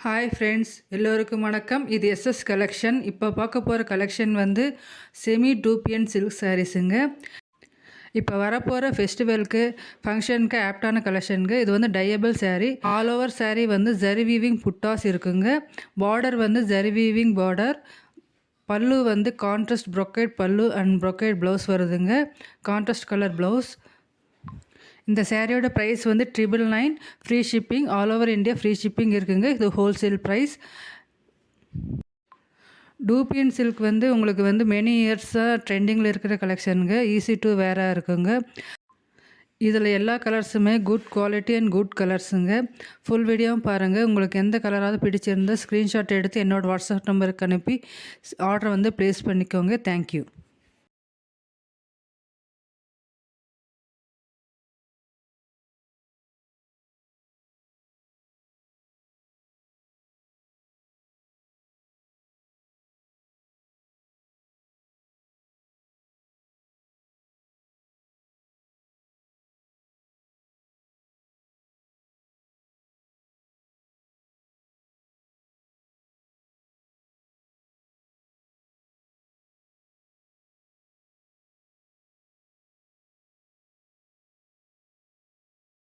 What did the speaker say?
Hi friends, எல்லோருக்கும் வணக்கம். இது எஸ்எஸ் கலெக்ஷன். இப்போ பார்க்க போகிற கலெக்ஷன் வந்து செமி டூப்பியன் சில்க் சாரீஸுங்க. இப்போ வரப்போகிற ஃபெஸ்டிவலுக்கு ஃபங்க்ஷனுக்கு ஆப்டான கலெக்ஷனுங்க. இது வந்து டையபிள் சாரீ. ஆல் ஓவர் சாரீ வந்து ஜரி வீவிங் புட்டாஸ் இருக்குங்க. பார்டர் வந்து ஜரி வீவிங் பார்டர். பல்லு வந்து கான்ட்ராஸ்ட் ப்ரொக்கைட் பல்லு அண்ட் ப்ரொக்கைட் ப்ளவுஸ் வருதுங்க. Contrast colour blouse. இந்த சேரீயோட ப்ரைஸ் வந்து 999. Free shipping, all over India free shipping இருக்குங்க. இது ஹோல்சேல் ப்ரைஸ். டூப்பியன் சில்க் வந்து உங்களுக்கு வந்து மெனி இயர்ஸாக ட்ரெண்டிங்கில் இருக்கிற கலெக்ஷனுங்க. ஈஸி டு வேராக இருக்குங்க. இதில் எல்லா கலர்ஸுமே குட் குவாலிட்டி அண்ட் குட் கலர்ஸுங்க. ஃபுல் வீடியோவும் பாருங்கள். உங்களுக்கு எந்த கலராவது பிடிச்சிருந்தால் ஸ்க்ரீன்ஷாட் எடுத்து என்னோடய வாட்ஸ்அப் நம்பருக்கு அனுப்பி ஆர்டரை வந்து ப்ளேஸ் பண்ணிக்கோங்க. தேங்க்யூ.